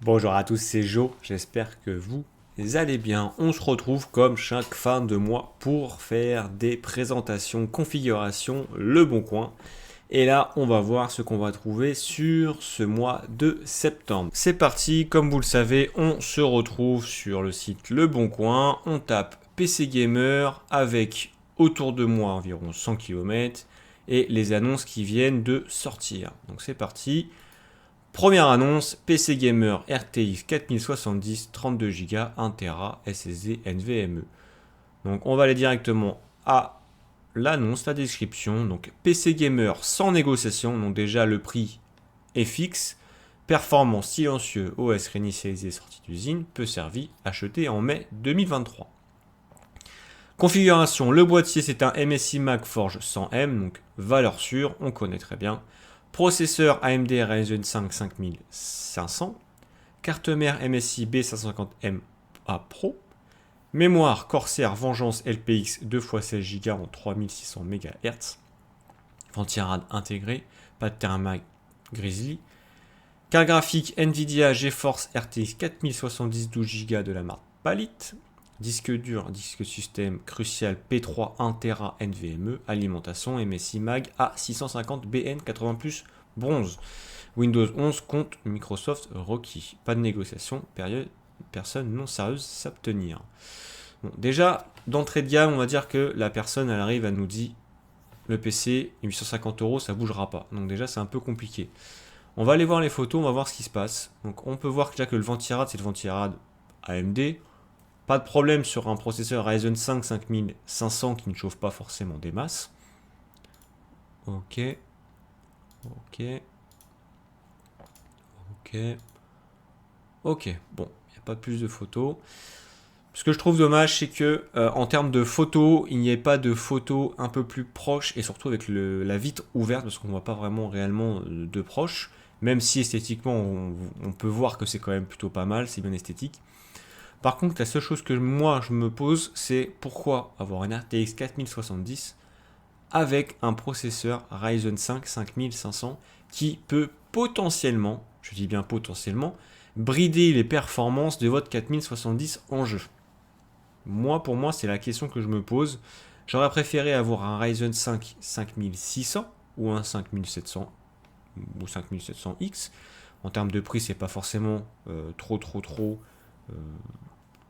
Bonjour à tous, c'est Jo, j'espère que vous allez bien. On se retrouve comme chaque fin de mois pour faire des présentations, configurations, le bon coin. Et là, on va voir ce qu'on va trouver sur ce mois de septembre. C'est parti, comme vous le savez, on se retrouve sur le site Le Bon Coin. On tape PC Gamer avec autour de moi environ 100 km et les annonces qui viennent de sortir. Donc c'est parti. Première annonce, PC Gamer RTX 4070, 32 Go, 1 Tera, SSD NVMe. Donc on va aller directement à l'annonce, la description. Donc PC Gamer sans négociation, donc déjà le prix est fixe. Performance silencieux, OS réinitialisé sortie d'usine, peu servi, acheté en mai 2023. Configuration, le boîtier c'est un MSI Mac Forge 100M, donc valeur sûre, on connaît très bien. Processeur AMD Ryzen 5 5500. Carte mère MSI B550M A Pro. Mémoire Corsair Vengeance LPX 2x16 Go en 3600 MHz. Ventirail intégré, pas de thermal Grizzly. Carte graphique Nvidia GeForce RTX 4070 12 Go de la marque Palit. Disque dur, disque système Crucial P3 1 Tera NVMe, alimentation MSI Mag A650BN 80+, bronze. Windows 11 compte Microsoft requis. Pas de négociation, période, personne non sérieuse s'abstenir. Bon, déjà, d'entrée de gamme, on va dire que la personne, elle arrive, elle nous dit le PC, 850 €, ça bougera pas. Donc déjà, c'est un peu compliqué. On va aller voir les photos, on va voir ce qui se passe. Donc on peut voir déjà que le Ventirad, c'est le Ventirad AMD. Pas de problème sur un processeur Ryzen 5 5500 qui ne chauffe pas forcément des masses. Ok. Ok. Ok. Ok. Bon, il n'y a pas plus de photos. Ce que je trouve dommage, c'est que en termes de photos, il n'y ait pas de photos un peu plus proches et surtout avec la vitre ouverte parce qu'on ne voit pas vraiment réellement de proche. Même si esthétiquement, on peut voir que c'est quand même plutôt pas mal, c'est bien esthétique. Par contre, la seule chose que moi je me pose, c'est pourquoi avoir une RTX 4070 avec un processeur Ryzen 5 5500 qui peut potentiellement, je dis bien potentiellement, brider les performances de votre 4070 en jeu. Moi, pour moi, c'est la question que je me pose. J'aurais préféré avoir un Ryzen 5 5600 ou un 5700 ou 5700X. En termes de prix, c'est pas forcément trop euh,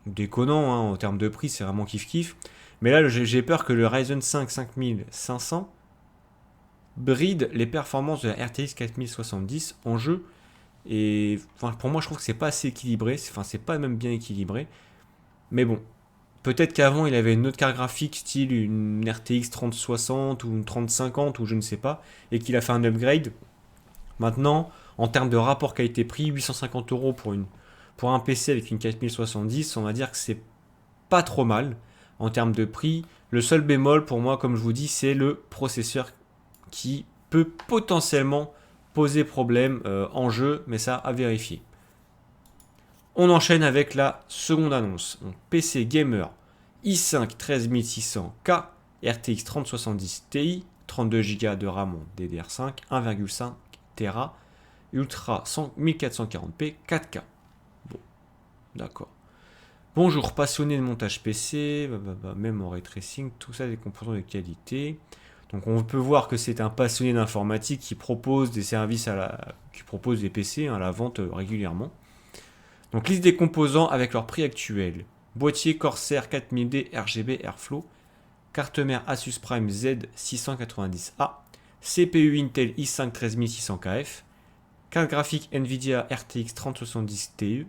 déconnant, hein, en termes de prix, c'est vraiment kiff-kiff. Mais là, j'ai peur que le Ryzen 5 5500 bride les performances de la RTX 4070 en jeu. Et enfin, pour moi, je trouve que c'est pas assez équilibré. Enfin, c'est pas même bien équilibré. Mais bon, peut-être qu'avant, il avait une autre carte graphique, style une RTX 3060 ou une 3050 ou je ne sais pas, et qu'il a fait un upgrade. Maintenant, en termes de rapport qualité-prix, 850 € pour un PC avec une 4070, on va dire que c'est pas trop mal en termes de prix. Le seul bémol pour moi, comme je vous dis, c'est le processeur qui peut potentiellement poser problème en jeu, mais ça à vérifier. On enchaîne avec la seconde annonce. Donc, PC Gamer i5 13600K, RTX 3070 Ti, 32 Go de RAM en DDR5, 1,5 Tera, Ultra 1440p 4K. Bon, d'accord. Bonjour, passionné de montage PC, même en ray tracing, tout ça des composants de qualité. Donc on peut voir que c'est un passionné d'informatique qui propose des services qui propose des PC à la vente régulièrement. Donc liste des composants avec leur prix actuel. Boîtier Corsair 4000D RGB Airflow, carte mère Asus Prime Z690A, CPU Intel i5 13600KF, carte graphique Nvidia RTX 3070 Ti,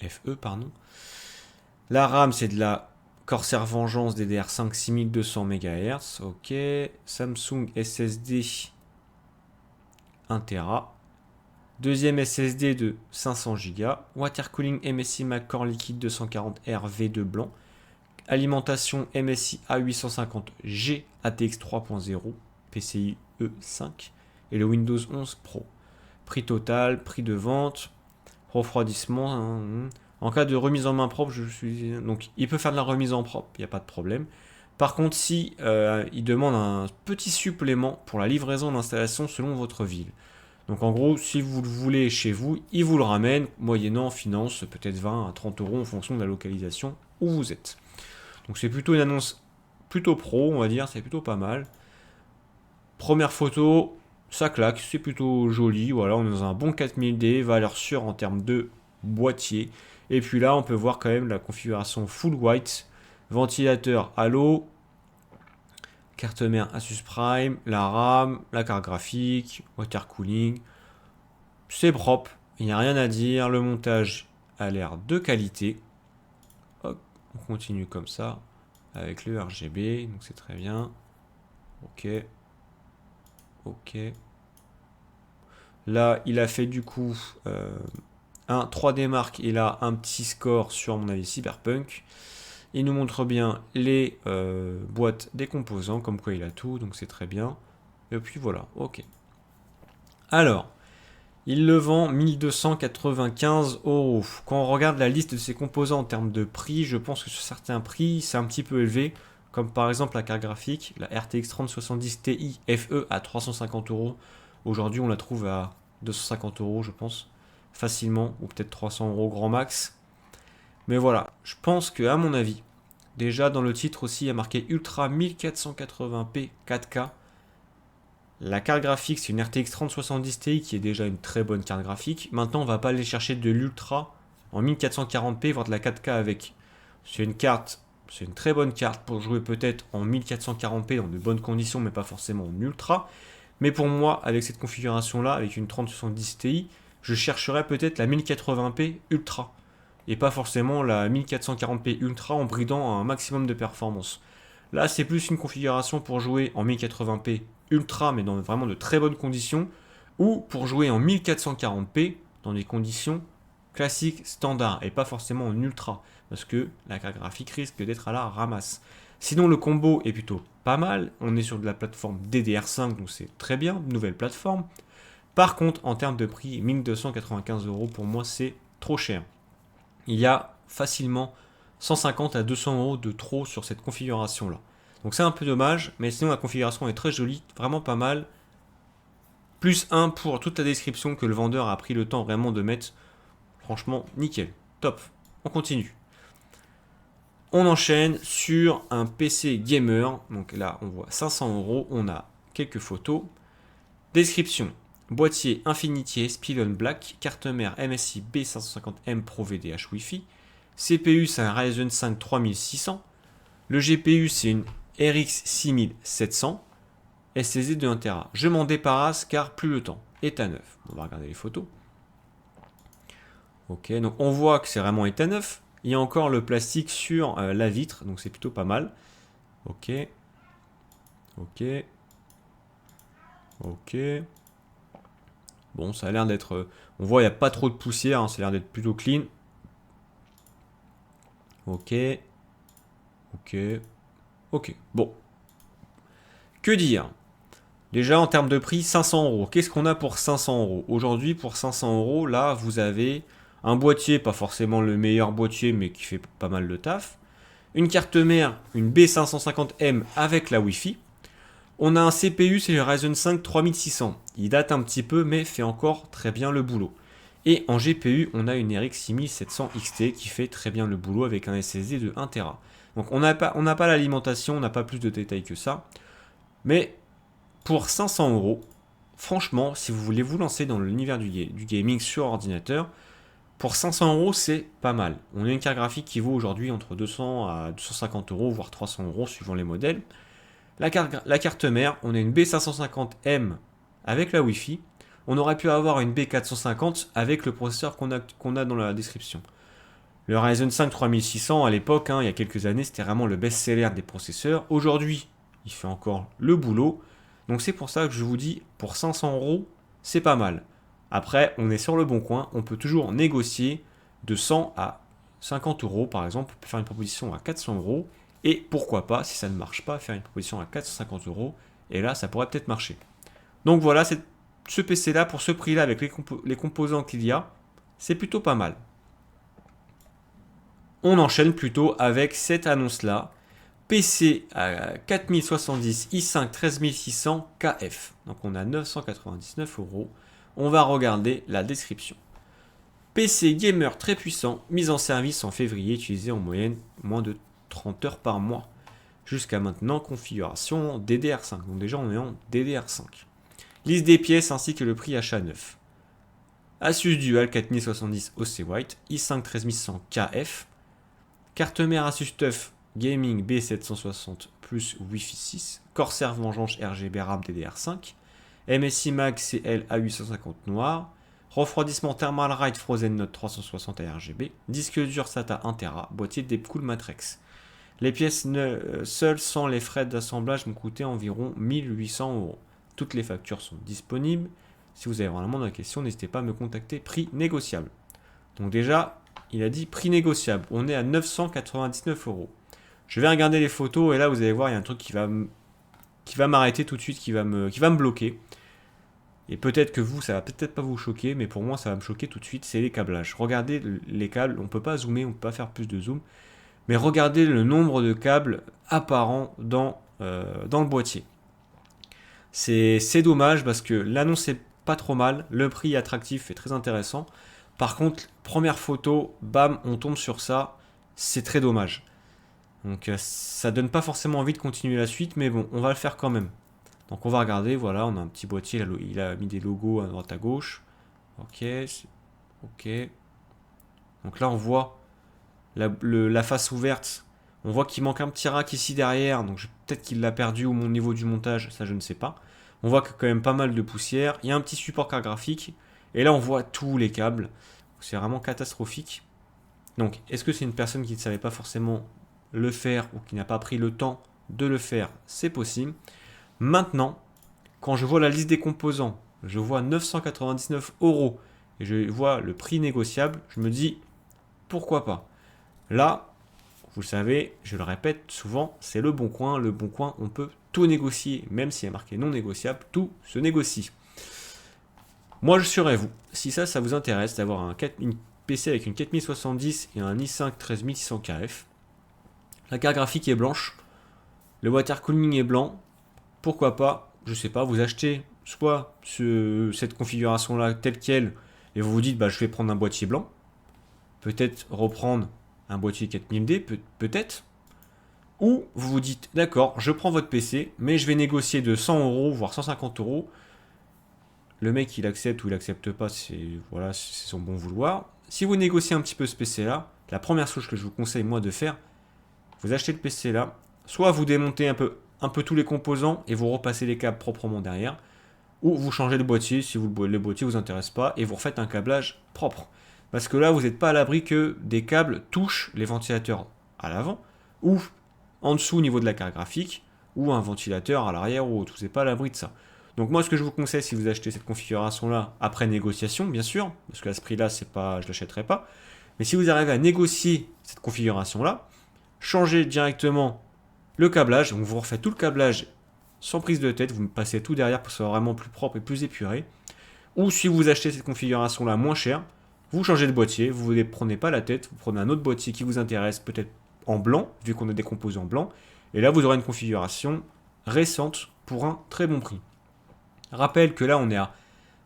FE pardon. La RAM c'est de la Corsair Vengeance DDR5 6200 MHz, ok. Samsung SSD 1 Tera. Deuxième SSD de 500 Go. Water cooling MSI Mac Core Liquide 240R V2 blanc. Alimentation MSI A850G ATX 3.0 PCI E5 et le Windows 11 Pro. Prix total, prix de vente, refroidissement. En cas de remise en main propre, donc il peut faire de la remise en propre, il n'y a pas de problème. Par contre, si il demande un petit supplément pour la livraison d'installation selon votre ville. Donc en gros, si vous le voulez chez vous, il vous le ramène, moyennant en finance, peut-être 20 à 30 euros en fonction de la localisation où vous êtes. Donc c'est plutôt une annonce plutôt pro, on va dire, c'est plutôt pas mal. Première photo, ça claque, c'est plutôt joli, voilà, on est dans un bon 4000D, valeur sûre en termes de boîtier. Et puis là, on peut voir quand même la configuration full white, ventilateur halo, carte mère Asus Prime, la RAM, la carte graphique, water cooling. C'est propre, il n'y a rien à dire, le montage a l'air de qualité. Hop, on continue comme ça, avec le RGB, donc c'est très bien. Ok. Ok. Là, il a fait du coup un 3D Mark et là un petit score sur, à mon avis, Cyberpunk. Il nous montre bien les boîtes des composants, comme quoi il a tout, donc c'est très bien. Et puis voilà, ok. Alors, il le vend 1295 euros. Quand on regarde la liste de ses composants en termes de prix, je pense que sur certains prix, c'est un petit peu élevé. Comme par exemple la carte graphique, la RTX 3070 Ti FE à 350 euros. Aujourd'hui, on la trouve à 250 euros, je pense, facilement, ou peut-être 300 euros grand max. Mais voilà, je pense que, à mon avis, déjà dans le titre aussi, il y a marqué Ultra 1480p 4K. La carte graphique, c'est une RTX 3070 Ti qui est déjà une très bonne carte graphique. Maintenant, on va pas aller chercher de l'Ultra en 1440p, voire de la 4K avec. C'est une carte, c'est une très bonne carte pour jouer peut-être en 1440p dans de bonnes conditions, mais pas forcément en Ultra. Mais pour moi, avec cette configuration-là, avec une 3070 Ti, je chercherais peut-être la 1080p Ultra. Et pas forcément la 1440p Ultra en bridant un maximum de performance. Là, c'est plus une configuration pour jouer en 1080p Ultra, mais dans vraiment de très bonnes conditions, ou pour jouer en 1440p dans des conditions classiques standards, et pas forcément en Ultra, parce que la carte graphique risque d'être à la ramasse. Sinon, le combo est plutôt pas mal. On est sur de la plateforme DDR5, donc c'est très bien, nouvelle plateforme. Par contre, en termes de prix, 1295 euros pour moi, c'est trop cher. Il y a facilement 150 à 200 euros de trop sur cette configuration-là. Donc c'est un peu dommage, mais sinon la configuration est très jolie, vraiment pas mal. Plus 1 pour toute la description que le vendeur a pris le temps vraiment de mettre. Franchement, nickel, top. On continue. On enchaîne sur un PC gamer. Donc là, on voit 500 euros. On a quelques photos. Description. Boîtier Infinity Spillon Black. Carte mère MSI B550M Pro VDH Wi-Fi. CPU, c'est un Ryzen 5 3600. Le GPU, c'est une RX 6700. SSD de 1TB. Je m'en débarrasse car plus le temps est à neuf. On va regarder les photos. Ok, donc on voit que c'est vraiment état neuf. Il y a encore le plastique sur la vitre, donc c'est plutôt pas mal. Ok. Ok. Ok. Bon, ça a l'air d'être... on voit, il n'y a pas trop de poussière, hein, ça a l'air d'être plutôt clean. Ok. Ok. Ok. Bon. Que dire? Déjà, en termes de prix, 500 euros. Qu'est-ce qu'on a pour 500 euros? Aujourd'hui, pour 500 euros, là, vous avez un boîtier, pas forcément le meilleur boîtier, mais qui fait pas mal de taf. Une carte mère, une B550M avec la Wi-Fi. On a un CPU, c'est le Ryzen 5 3600. Il date un petit peu, mais fait encore très bien le boulot. Et en GPU, on a une RX 6700 XT qui fait très bien le boulot avec un SSD de 1TB. Donc on n'a pas l'alimentation, on n'a pas plus de détails que ça. Mais pour 500 euros, franchement, si vous voulez vous lancer dans l'univers du gaming sur ordinateur, pour 500 euros, c'est pas mal. On a une carte graphique qui vaut aujourd'hui entre 200 à 250 euros, voire 300 euros suivant les modèles. La carte mère, on a une B550M avec la Wi-Fi. On aurait pu avoir une B450 avec le processeur qu'on a dans la description. Le Ryzen 5 3600 à l'époque, il y a quelques années, c'était vraiment le best-seller des processeurs. Aujourd'hui, il fait encore le boulot. Donc c'est pour ça que je vous dis, pour 500 euros, c'est pas mal. Après, on est sur le bon coin, on peut toujours négocier de 100 à 50 euros, par exemple, on peut faire une proposition à 400 euros. Et pourquoi pas, si ça ne marche pas, faire une proposition à 450 euros. Et là, ça pourrait peut-être marcher. Donc voilà, ce PC-là, pour ce prix-là, avec les composants qu'il y a, c'est plutôt pas mal. On enchaîne plutôt avec cette annonce-là. PC à 4070 i5 13600 KF. Donc on a 999 euros. On va regarder la description. PC gamer très puissant, mise en service en février, utilisé en moyenne moins de 30 heures par mois. Jusqu'à maintenant, configuration DDR5. Donc déjà, on est en DDR5. Liste des pièces ainsi que le prix achat neuf. Asus Dual 4070 OC White, i5 13100 KF, carte mère Asus TUF Gaming B760 plus Wi-Fi 6, Corsair Vengeance RGB RAM DDR5, MSI Mag CL A850 noir, refroidissement Thermal Ride Frozen Note 360 RGB, disque dur SATA 1TB, boîtier Deepcool Matrix. Les pièces seules sans les frais d'assemblage m'ont coûté environ 1800 €. Toutes les factures sont disponibles. Si vous avez vraiment de la question, n'hésitez pas à me contacter. Prix négociable. Donc déjà, il a dit prix négociable. On est à 999 €. Je vais regarder les photos et là, vous allez voir, il y a un truc qui va m'arrêter tout de suite, qui va me bloquer. Et peut-être que vous, ça va peut-être pas vous choquer, mais pour moi, ça va me choquer tout de suite, c'est les câblages. Regardez les câbles, on ne peut pas zoomer, on ne peut pas faire plus de zoom. Mais regardez le nombre de câbles apparents dans le boîtier. C'est dommage parce que l'annonce est pas trop mal, le prix attractif est très intéressant. Par contre, première photo, bam, on tombe sur ça, c'est très dommage. Donc ça donne pas forcément envie de continuer la suite, mais bon, on va le faire quand même. Donc on va regarder, voilà, on a un petit boîtier, il a mis des logos à droite à gauche. Ok, ok. Donc là on voit la face ouverte, on voit qu'il manque un petit rack ici derrière, donc peut-être qu'il l'a perdu au niveau du montage, ça je ne sais pas. On voit qu'il y a quand même pas mal de poussière, il y a un petit support carte graphique, et là on voit tous les câbles, c'est vraiment catastrophique. Donc est-ce que c'est une personne qui ne savait pas forcément le faire, ou qui n'a pas pris le temps de le faire? C'est possible. Maintenant, quand je vois la liste des composants, je vois 999 €, et je vois le prix négociable, je me dis, pourquoi pas? Là, vous le savez, je le répète souvent, c'est le bon coin. Le bon coin, on peut tout négocier, même s'il y a marqué non négociable, tout se négocie. Moi, je serais vous. Si ça vous intéresse d'avoir une PC avec une 4070 et un i5 13600 KF, la carte graphique est blanche, le water cooling est blanc, pourquoi pas, je sais pas, vous achetez soit cette configuration-là telle quelle, et vous vous dites, bah, je vais prendre un boîtier blanc, peut-être reprendre un boîtier 4000D, peut-être. Ou vous vous dites, d'accord, je prends votre PC, mais je vais négocier de 100 €, voire 150 €. Le mec, il accepte ou il accepte pas, c'est son bon vouloir. Si vous négociez un petit peu ce PC-là, la première chose que je vous conseille, moi, de faire, vous achetez le PC-là, soit vous démontez un peu tous les composants et vous repassez les câbles proprement derrière, ou vous changez le boîtier si le boîtier vous intéresse pas et vous refaites un câblage propre. Parce que là, vous n'êtes pas à l'abri que des câbles touchent les ventilateurs à l'avant, ou en dessous au niveau de la carte graphique, ou un ventilateur à l'arrière ou autre. Vous n'êtes pas à l'abri de ça. Donc moi, ce que je vous conseille, si vous achetez cette configuration-là, après négociation, bien sûr, parce que à ce prix-là, je ne l'achèterai pas, mais si vous arrivez à négocier cette configuration-là, changez directement le câblage, donc vous refaites tout le câblage sans prise de tête, vous me passez tout derrière pour que ce soit vraiment plus propre et plus épuré, ou si vous achetez cette configuration-là moins chère, vous changez de boîtier, vous ne prenez pas la tête, vous prenez un autre boîtier qui vous intéresse, peut-être en blanc, vu qu'on a des composants blancs, et là vous aurez une configuration récente pour un très bon prix. Rappelle que là on est à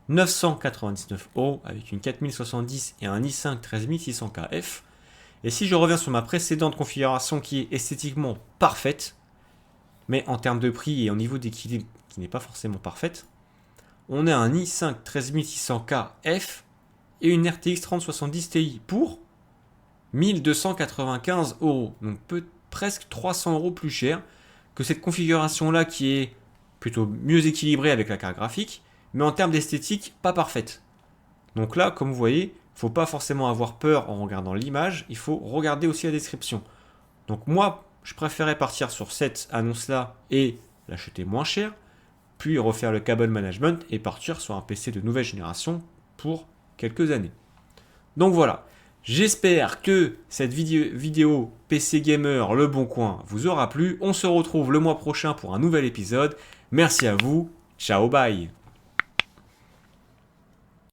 999 € avec une 4070 et un i5 13600 KF. Et si je reviens sur ma précédente configuration qui est esthétiquement parfaite, mais en termes de prix et au niveau d'équilibre qui n'est pas forcément parfaite, on a un i5 13600 KF et une RTX 3070 Ti pour 1295 €. Donc presque 300 € plus cher que cette configuration-là qui est plutôt mieux équilibrée avec la carte graphique, mais en termes d'esthétique, pas parfaite. Donc là, comme vous voyez, il ne faut pas forcément avoir peur en regardant l'image, il faut regarder aussi la description. Donc moi, je préférais partir sur cette annonce-là et l'acheter moins cher, puis refaire le cable management et partir sur un PC de nouvelle génération pour quelques années. Donc voilà, j'espère que cette vidéo PC Gamer Le Bon Coin vous aura plu. On se retrouve le mois prochain pour un nouvel épisode. Merci à vous, ciao bye.